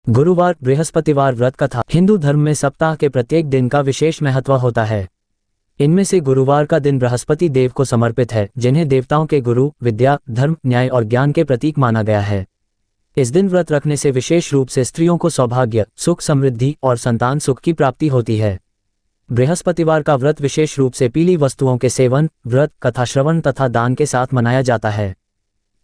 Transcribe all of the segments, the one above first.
गुरुवार बृहस्पतिवार व्रत कथा। हिंदू धर्म में सप्ताह के प्रत्येक दिन का विशेष महत्व होता है। इनमें से गुरुवार का दिन बृहस्पति देव को समर्पित है, जिन्हें देवताओं के गुरु, विद्या, धर्म, न्याय और ज्ञान के प्रतीक माना गया है। इस दिन व्रत रखने से विशेष रूप से स्त्रियों को सौभाग्य, सुख, समृद्धि और संतान सुख की प्राप्ति होती है। बृहस्पतिवार का व्रत विशेष रूप से पीली वस्तुओं के सेवन, व्रत, कथा श्रवण तथा दान के साथ मनाया जाता है।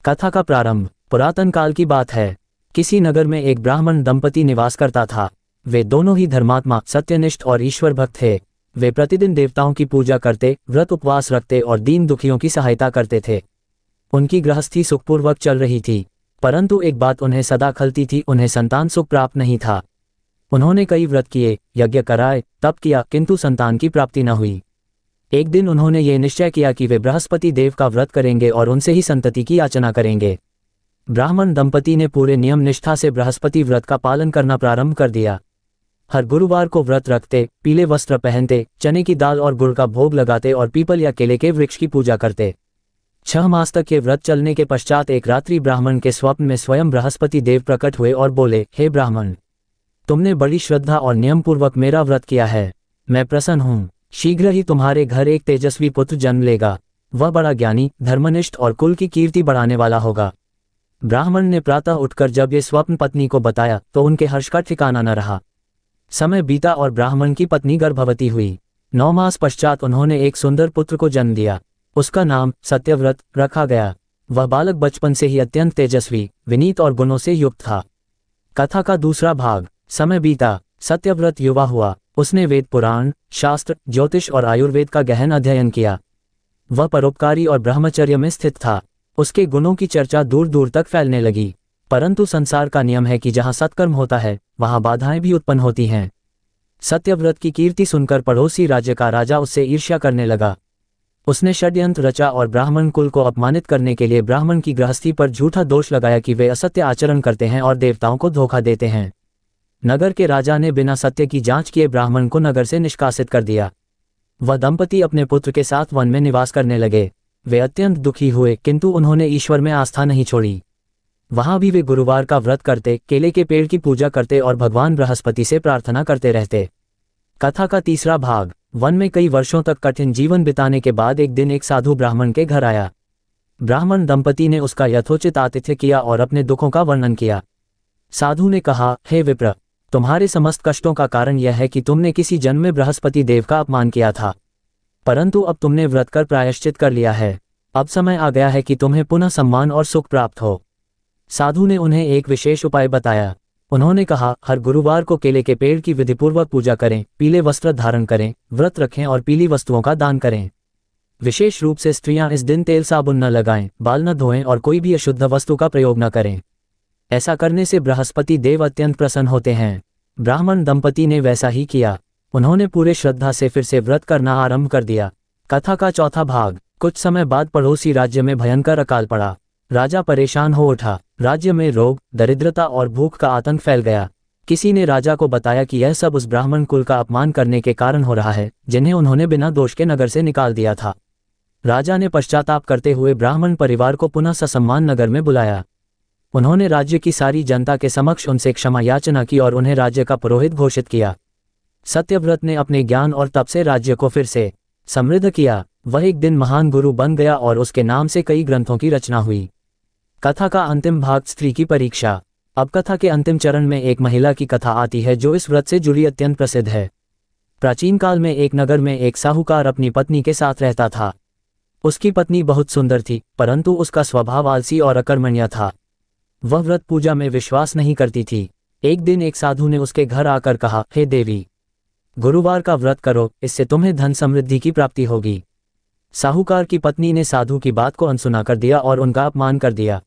कथा का प्रारंभ पुरातन काल की बात है। किसी नगर में एक ब्राह्मण दंपति निवास करता था। वे दोनों ही धर्मात्मा, सत्यनिष्ठ और ईश्वर भक्त थे। वे प्रतिदिन देवताओं की पूजा करते, व्रत उपवास रखते और दीन दुखियों की सहायता करते थे। उनकी गृहस्थी सुखपूर्वक चल रही थी, परंतु एक बात उन्हें सदा खलती थी, उन्हें संतान सुख प्राप्त नहीं था। उन्होंने कई व्रत किए, यज्ञ कराए, तप किया, किंतु संतान की प्राप्ति न हुई। एक दिन उन्होंने ये निश्चय किया कि वे बृहस्पति देव का व्रत करेंगे और उनसे ही संतति की याचना करेंगे। ब्राह्मण दंपति ने पूरे नियम निष्ठा से बृहस्पति व्रत का पालन करना प्रारंभ कर दिया। हर गुरुवार को व्रत रखते, पीले वस्त्र पहनते, चने की दाल और गुड़ का भोग लगाते और पीपल या केले के वृक्ष की पूजा करते। 6 मास तक ये व्रत चलने के पश्चात एक रात्रि ब्राह्मण के स्वप्न में स्वयं बृहस्पति देव प्रकट हुए और बोले, हे ब्राह्मण, तुमने बड़ी श्रद्धा और नियम पूर्वक मेरा व्रत किया है। मैं प्रसन्न हूँ। शीघ्र ही तुम्हारे घर एक तेजस्वी पुत्र जन्म लेगा। वह बड़ा ज्ञानी, धर्मनिष्ठ और कुल की कीर्ति बढ़ाने वाला होगा। ब्राह्मण ने प्रातः उठकर जब ये स्वप्न पत्नी को बताया तो उनके हर्ष का ठिकाना न रहा। समय बीता और ब्राह्मण की पत्नी गर्भवती हुई। 9 मास पश्चात उन्होंने एक सुंदर पुत्र को जन्म दिया। उसका नाम सत्यव्रत रखा गया। वह बालक बचपन से ही अत्यंत तेजस्वी, विनीत और गुणों से युक्त था। कथा का दूसरा भाग। समय बीता, सत्यव्रत युवा हुआ। उसने वेद, पुराण, शास्त्र, ज्योतिष और आयुर्वेद का गहन अध्ययन किया। वह परोपकारी और ब्रह्मचर्य में स्थित था। उसके गुणों की चर्चा दूर दूर तक फैलने लगी। परंतु संसार का नियम है कि जहां सत्कर्म होता है वहां बाधाएं भी उत्पन्न होती हैं। सत्यव्रत की कीर्ति सुनकर पड़ोसी राज्य का राजा उससे ईर्ष्या करने लगा। उसने षड्यंत्र रचा और ब्राह्मण कुल को अपमानित करने के लिए ब्राह्मण की गृहस्थी पर झूठा दोष लगाया कि वे असत्य आचरण करते हैं और देवताओं को धोखा देते हैं। नगर के राजा ने बिना सत्य की जांच किए ब्राह्मण को नगर से निष्कासित कर दिया। वह दंपति अपने पुत्र के साथ वन में निवास करने लगे। वे अत्यंत दुखी हुए, किंतु उन्होंने ईश्वर में आस्था नहीं छोड़ी। वहां भी वे गुरुवार का व्रत करते, केले के पेड़ की पूजा करते और भगवान बृहस्पति से प्रार्थना करते रहते। कथा का तीसरा भाग। वन में कई वर्षों तक कठिन जीवन बिताने के बाद एक दिन एक साधु ब्राह्मण के घर आया। ब्राह्मण दंपति ने उसका यथोचित आतिथ्य किया और अपने दुखों का वर्णन किया। साधु ने कहा, हे विप्र, तुम्हारे समस्त कष्टों का कारण यह है कि तुमने किसी जन्म में बृहस्पति देव का अपमान किया था, परंतु अब तुमने व्रत कर प्रायश्चित कर लिया है। अब समय आ गया है कि तुम्हें पुनः सम्मान और सुख प्राप्त हो। साधु ने उन्हें एक विशेष उपाय बताया। उन्होंने कहा, हर गुरुवार को केले के पेड़ की विधिपूर्वक पूजा करें, पीले वस्त्र धारण करें, व्रत रखें और पीली वस्तुओं का दान करें। विशेष रूप से स्त्रियां इस दिन तेल साबुन न लगाएं, बाल न धोएं और कोई भी अशुद्ध वस्तु का प्रयोग न करें। ऐसा करने से बृहस्पति देव अत्यंत प्रसन्न होते हैं। ब्राह्मण दंपति ने वैसा ही किया। उन्होंने पूरे श्रद्धा से फिर से व्रत करना आरंभ कर दिया। कथा का चौथा भाग। कुछ समय बाद पड़ोसी राज्य में भयंकर अकाल पड़ा। राजा परेशान हो उठा। राज्य में रोग, दरिद्रता और भूख का आतंक फैल गया। किसी ने राजा को बताया कि यह सब उस ब्राह्मण कुल का अपमान करने के कारण हो रहा है, जिन्हें उन्होंने बिना दोष के नगर से निकाल दिया था। राजा ने पश्चाताप करते हुए ब्राह्मण परिवार को पुनः ससम्मान नगर में बुलाया। उन्होंने राज्य की सारी जनता के समक्ष उनसे क्षमा याचना की और उन्हें राज्य का पुरोहित घोषित किया। सत्यव्रत ने अपने ज्ञान और तप से राज्य को फिर से समृद्ध किया। वह एक दिन महान गुरु बन गया और उसके नाम से कई ग्रंथों की रचना हुई। कथा का अंतिम भाग। स्त्री की परीक्षा। अब कथा के अंतिम चरण में एक महिला की कथा आती है जो इस व्रत से जुड़ी अत्यंत प्रसिद्ध है। प्राचीन काल में एक नगर में एक साहूकार अपनी पत्नी के साथ रहता था। उसकी पत्नी बहुत सुंदर थी, परंतु उसका स्वभाव आलसी और अकर्मण्य था। वह व्रत पूजा में विश्वास नहीं करती थी। एक दिन एक साधु ने उसके घर आकर कहा, हे देवी, गुरुवार का व्रत करो, इससे तुम्हें धन समृद्धि की प्राप्ति होगी। साहूकार की पत्नी ने साधु की बात को अनसुना कर दिया और उनका अपमान कर दिया।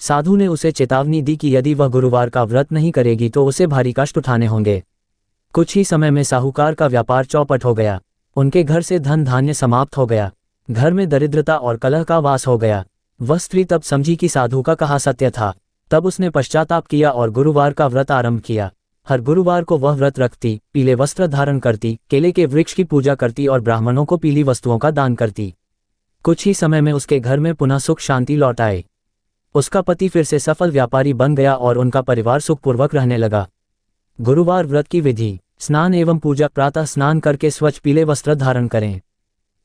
साधु ने उसे चेतावनी दी कि यदि वह गुरुवार का व्रत नहीं करेगी तो उसे भारी कष्ट उठाने होंगे। कुछ ही समय में साहूकार का व्यापार चौपट हो गया। उनके घर से धन धान्य समाप्त हो गया। घर में दरिद्रता और कलह का वास हो गया। वह स्त्री तब समझी कि साधु का कहा सत्य था। तब उसने पश्चाताप किया और गुरुवार का व्रत आरंभ किया। हर गुरुवार को वह व्रत रखती, पीले वस्त्र धारण करती, केले के वृक्ष की पूजा करती और ब्राह्मणों को पीली वस्तुओं का दान करती। कुछ ही समय में उसके घर में पुनः सुख शांति लौट आए। उसका पति फिर से सफल व्यापारी बन गया और उनका परिवार सुखपूर्वक रहने लगा। गुरुवार व्रत की विधि। स्नान एवं पूजा। प्रातः स्नान करके स्वच्छ पीले वस्त्र धारण करें।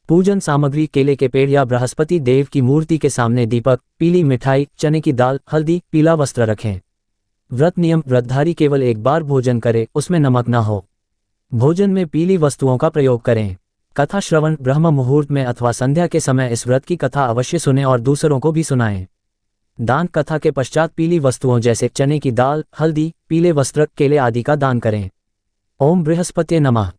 पूजन सामग्री केले के पेड़ या बृहस्पति देव की मूर्ति के सामने दीपक, पीली मिठाई, चने की दाल, हल्दी, पीला वस्त्र रखें। व्रत नियम। व्रतधारी केवल एक बार भोजन करे, उसमें नमक न हो। भोजन में पीली वस्तुओं का प्रयोग करें। कथा श्रवण। ब्रह्म मुहूर्त में अथवा संध्या के समय इस व्रत की कथा अवश्य सुनें और दूसरों को भी सुनाएं। दान। कथा के पश्चात पीली वस्तुओं जैसे चने की दाल, हल्दी, पीले वस्त्र, केले आदि का दान करें। ओम बृहस्पति नमः।